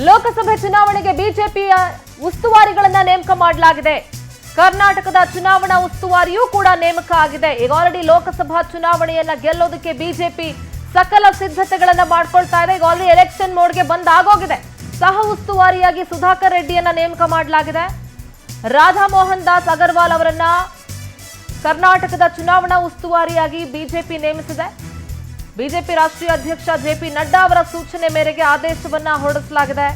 ಲೋಕಸಭೆ ಚುನಾವಣೆಗೆ ಬಿಜೆಪಿಯ ಉಸ್ತುವಾರಿಗಳನ್ನ ನೇಮಕ ಮಾಡಲಾಗಿದೆ. ಕರ್ನಾಟಕದ ಚುನಾವಣಾ ಉಸ್ತುವಾರಿಯೂ ಕೂಡ ನೇಮಕ ಆಗಿದೆ. ಈಗ ಆಲ್ರೆಡಿ ಲೋಕಸಭಾ ಚುನಾವಣೆಯನ್ನ ಗೆಲ್ಲೋದಕ್ಕೆ ಬಿಜೆಪಿ ಸಕಲ ಸಿದ್ಧತೆಗಳನ್ನ ಮಾಡ್ಕೊಳ್ತಾ ಇದೆ. ಈಗ ಆಲ್ರೆಡಿ ಎಲೆಕ್ಷನ್ ಮೋಡ್ಗೆ ಬಂದಾಗೋಗಿದೆ. ಸಹ ಉಸ್ತುವಾರಿಯಾಗಿ ಸುಧಾಕರ್ ರೆಡ್ಡಿಯನ್ನ ನೇಮಕ ಮಾಡಲಾಗಿದೆ. ರಾಧಾ ಮೋಹನ್ ದಾಸ್ ಅಗರ್ವಾಲ್ ಅವರನ್ನ ಕರ್ನಾಟಕದ ಚುನಾವಣಾ ಉಸ್ತುವಾರಿಯಾಗಿ ಬಿಜೆಪಿ ನೇಮಿಸಿದೆ. ಬಿಜೆಪಿ ರಾಷ್ಟ್ರೀಯ ಅಧ್ಯಕ್ಷ ಜೆಪಿ ನಡ್ಡಾ ಅವರ ಸೂಚನೆ ಮೇರೆಗೆ ಆದೇಶವನ್ನ ಹೊರಡಿಸಲಾಗಿದೆ.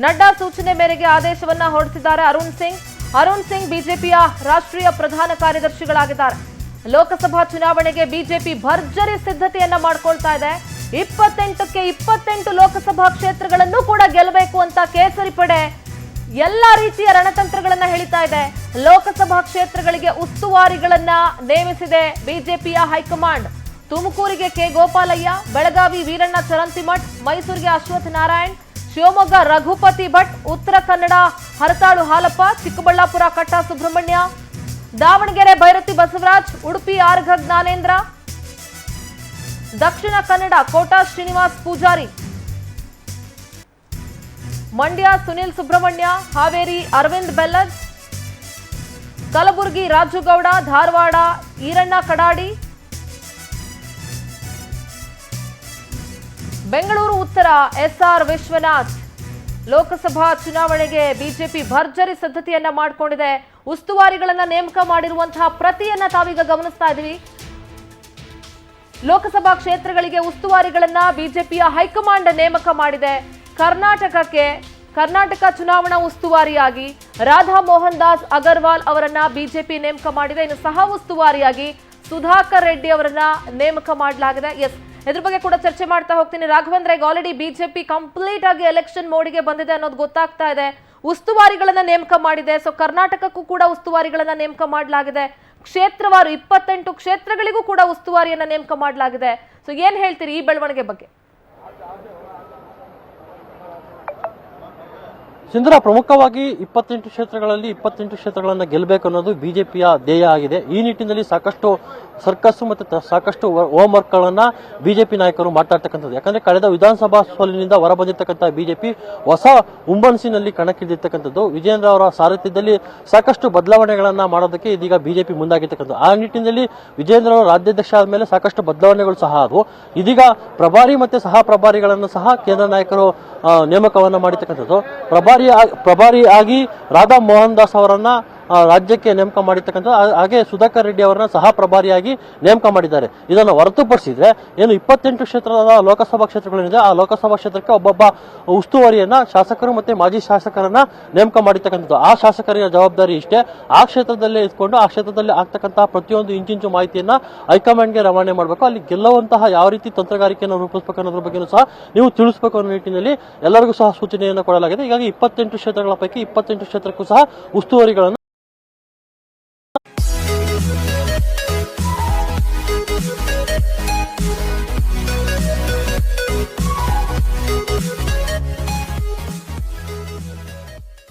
ನಡ್ಡಾ ಸೂಚನೆ ಮೇರೆಗೆ ಆದೇಶವನ್ನ ಹೊರಡಿಸಿದ್ದಾರೆ. ಅರುಣ್ ಸಿಂಗ್ ಬಿಜೆಪಿಯ ರಾಷ್ಟ್ರೀಯ ಪ್ರಧಾನ ಕಾರ್ಯದರ್ಶಿಗಳಾಗಿದ್ದಾರೆ. ಲೋಕಸಭಾ ಚುನಾವಣೆಗೆ ಬಿಜೆಪಿ ಭರ್ಜರಿ ಸಿದ್ಧತೆಯನ್ನ ಮಾಡ್ಕೊಳ್ತಾ ಇದೆ. 28ಕ್ಕೆ 28 ಲೋಕಸಭಾ ಕ್ಷೇತ್ರಗಳನ್ನು ಕೂಡ ಗೆಲ್ಲಬೇಕು ಅಂತ ಕೇಸರಿ ಪಡೆ ಎಲ್ಲಾ ರೀತಿಯ ರಣತಂತ್ರಗಳನ್ನ ಹೇಳಿತಾ ಇದೆ. ಲೋಕಸಭಾ ಕ್ಷೇತ್ರಗಳಿಗೆ ಉಸ್ತುವಾರಿಗಳನ್ನ ನೇಮಿಸಿದೆ ಬಿಜೆಪಿಯ ಹೈಕಮಾಂಡ್. ತುಮಕೂರಿಗೆ ಕೆ ಗೋಪಾಲಯ್ಯ, ಬೆಳಗಾವಿ ವೀರಣ್ಣ ಚರಂತಿಮಠ್, ಮೈಸೂರಿಗೆ ಅಶ್ವಥ್ ನಾರಾಯಣ್, ಶಿವಮೊಗ್ಗ ರಘುಪತಿ ಭಟ್, ಉತ್ತರ ಕನ್ನಡ ಹರತಾಳು ಹಾಲಪ್ಪ, ಚಿಕ್ಕಬಳ್ಳಾಪುರ ಕಟ್ಟಾ ಸುಬ್ರಹ್ಮಣ್ಯ, ದಾವಣಗೆರೆ ಭೈರತಿ ಬಸವರಾಜ್, ಉಡುಪಿ ಆರ್ಘ ಜ್ಞಾನೇಂದ್ರ, ದಕ್ಷಿಣ ಕನ್ನಡ ಕೋಟಾ ಶ್ರೀನಿವಾಸ್ ಪೂಜಾರಿ, ಮಂಡ್ಯ ಸುನಿಲ್ ಸುಬ್ರಹ್ಮಣ್ಯ, ಹಾವೇರಿ ಅರವಿಂದ್ ಬೆಲ್ಲದ್, ಕಲಬುರಗಿ ರಾಜುಗೌಡ, ಧಾರವಾಡ ಈರಣ್ಣ ಕಡಾಡಿ, ಬೆಂಗಳೂರು ಉತ್ತರ ಎಸ್ಆರ್ ವಿಶ್ವನಾಥ್. ಲೋಕಸಭಾ ಚುನಾವಣೆಗೆ ಬಿಜೆಪಿ ಭರ್ಜರಿ ಸಿದ್ಧತೆಯನ್ನ ಮಾಡಿಕೊಂಡಿದೆ. ಉಸ್ತುವಾರಿಗಳನ್ನ ನೇಮಕ ಮಾಡಿರುವಂತಹ ಪ್ರತಿಯನ್ನ ತಾವೀಗ ಗಮನಿಸ್ತಾ ಇದ್ದೀವಿ. ಲೋಕಸಭಾ ಕ್ಷೇತ್ರಗಳಿಗೆ ಉಸ್ತುವಾರಿಗಳನ್ನ ಬಿಜೆಪಿಯ ಹೈಕಮಾಂಡ್ ನೇಮಕ ಮಾಡಿದೆ. ಕರ್ನಾಟಕ ಚುನಾವಣಾ ಉಸ್ತುವಾರಿಯಾಗಿ ರಾಧಾ ಮೋಹನ್ ದಾಸ್ ಅಗರ್ವಾಲ್ ಅವರನ್ನ ಬಿಜೆಪಿ ನೇಮಕ ಮಾಡಿದೆ. ಇನ್ನು ಸಹ ಉಸ್ತುವಾರಿಯಾಗಿ ಸುಧಾಕರ್ ರೆಡ್ಡಿ ಅವರನ್ನ ನೇಮಕ ಮಾಡಲಾಗಿದೆ. ಇದ್ರ ಬಗ್ಗೆ ಕೂಡ ಚರ್ಚೆ ಮಾಡ್ತಾ ಹೋಗ್ತೀನಿ. ರಾಘವೇಂದ್ರ, ಈಗ ಆಲ್ರೆಡಿ ಬಿಜೆಪಿ ಕಂಪ್ಲೀಟ್ ಆಗಿ ಎಲೆಕ್ಷನ್ ಮೋಡಿಗೆ ಬಂದಿದೆ ಅನ್ನೋದು ಗೊತ್ತಾಗ್ತಾ ಇದೆ. ಉಸ್ತುವಾರಿಗಳನ್ನ ನೇಮಕ ಮಾಡಿದೆ. ಸೊ ಕರ್ನಾಟಕಕ್ಕೂ ಕೂಡ ಉಸ್ತುವಾರಿಗಳನ್ನ ನೇಮಕ ಮಾಡಲಾಗಿದೆ. ಕ್ಷೇತ್ರವಾರು 28 ಕ್ಷೇತ್ರಗಳಿಗೂ ಕೂಡ ಉಸ್ತುವಾರಿಯನ್ನ ನೇಮಕ ಮಾಡಲಾಗಿದೆ. ಸೊ ಏನ್ ಹೇಳ್ತೀರಿ ಈ ಬೆಳವಣಿಗೆ ಬಗ್ಗೆ? ಸಿಂಧೂರ, ಪ್ರಮುಖವಾಗಿ 28 ಕ್ಷೇತ್ರಗಳಲ್ಲಿ 28 ಕ್ಷೇತ್ರಗಳನ್ನ ಗೆಲ್ಲಬೇಕು ಅನ್ನೋದು ಬಿಜೆಪಿಯ ಧ್ಯೇಯ ಆಗಿದೆ. ಈ ನಿಟ್ಟಿನಲ್ಲಿ ಸಾಕಷ್ಟು ಸರ್ಕಸ್ ಮತ್ತೆ ಸಾಕಷ್ಟು ಹೋಮ್ ವರ್ಕ್ ಗಳನ್ನ ಬಿಜೆಪಿ ನಾಯಕರು ಮಾತಾಡ್ತಕ್ಕಂಥದ್ದು. ಯಾಕಂದ್ರೆ ಕಳೆದ ವಿಧಾನಸಭಾ ಸೋಲಿನಿಂದ ಹೊರಬಂದಿರತಕ್ಕಂಥ ಬಿಜೆಪಿ ಹೊಸ ಹುಮ್ಮನಸ್ಸಿನಲ್ಲಿ ಕಣಕ್ಕಿಳಿದಿರ್ತಕ್ಕಂಥದ್ದು. ವಿಜೇಂದ್ರ ಅವರ ಸಾರಥ್ಯದಲ್ಲಿ ಸಾಕಷ್ಟು ಬದಲಾವಣೆಗಳನ್ನ ಮಾಡೋದಕ್ಕೆ ಇದೀಗ ಬಿಜೆಪಿ ಮುಂದಾಗಿರ್ತಕ್ಕಂಥದ್ದು. ಆ ನಿಟ್ಟಿನಲ್ಲಿ ವಿಜೇಂದ್ರ ಅವರು ರಾಜ್ಯಾಧ್ಯಕ್ಷ ಆದ್ಮೇಲೆ ಸಾಕಷ್ಟು ಬದಲಾವಣೆಗಳು ಸಹ ಆದವು. ಇದೀಗ ಪ್ರಭಾರಿ ಮತ್ತೆ ಸಹ ಪ್ರಭಾರಿಗಳನ್ನು ಸಹ ಕೇಂದ್ರ ನಾಯಕರು ನೇಮಕವನ್ನ ಮಾಡಿರ್ತಕ್ಕಂಥದ್ದು. ಪ್ರಭಾರಿಯಾಗಿ ರಾಧಾ ಮೋಹನ್ ದಾಸ್ ಅವರನ್ನ ರಾಜ್ಯಕ್ಕೆ ನೇಮಕ ಮಾಡಿರ್ತಕ್ಕಂಥ, ಹಾಗೆ ಸುಧಾಕರ್ ರೆಡ್ಡಿ ಅವರನ್ನ ಸಹ ಪ್ರಭಾರಿಯಾಗಿ ನೇಮಕ ಮಾಡಿದ್ದಾರೆ. ಇದನ್ನು ಹೊರತುಪಡಿಸಿದ್ರೆ ಏನು 28 ಕ್ಷೇತ್ರದ ಲೋಕಸಭಾ ಕ್ಷೇತ್ರಗಳೇನಿದೆ ಆ ಲೋಕಸಭಾ ಕ್ಷೇತ್ರಕ್ಕೆ ಒಬ್ಬೊಬ್ಬ ಉಸ್ತುವಾರಿಯನ್ನ ಶಾಸಕರು ಮತ್ತೆ ಮಾಜಿ ಶಾಸಕರನ್ನ ನೇಮಕ ಮಾಡಿರ್ತಕ್ಕಂಥದ್ದು. ಆ ಶಾಸಕರ ಜವಾಬ್ದಾರಿ ಇಷ್ಟೇ. ಆ ಕ್ಷೇತ್ರದಲ್ಲೇ ಇದ್ಕೊಂಡು ಆ ಕ್ಷೇತ್ರದಲ್ಲಿ ಆಗ್ತಕ್ಕಂತಹ ಪ್ರತಿಯೊಂದು ಇಂಚಿಂಚು ಮಾಹಿತಿಯನ್ನ ಹೈಕಮಾಂಡ್ಗೆ ರವಾನೆ ಮಾಡಬೇಕು. ಅಲ್ಲಿ ಗೆಲ್ಲುವಂತಹ ಯಾವ ರೀತಿ ತಂತ್ರಗಾರಿಕೆಯನ್ನು ರೂಪಿಸಬೇಕು ಅನ್ನೋದ್ರ ಬಗ್ಗೆ ಸಹ ನೀವು ತಿಳಿಸಬೇಕು ಅನ್ನೋ ನಿಟ್ಟಿನಲ್ಲಿ ಎಲ್ಲರಿಗೂ ಸಹ ಸೂಚನೆಯನ್ನು ಕೊಡಲಾಗಿದೆ. ಹೀಗಾಗಿ 28 ಕ್ಷೇತ್ರಗಳ ಪೈಕಿ 28 ಕ್ಷೇತ್ರಕ್ಕೂ ಸಹ ಉಸ್ತುವಾರಿಗಳನ್ನ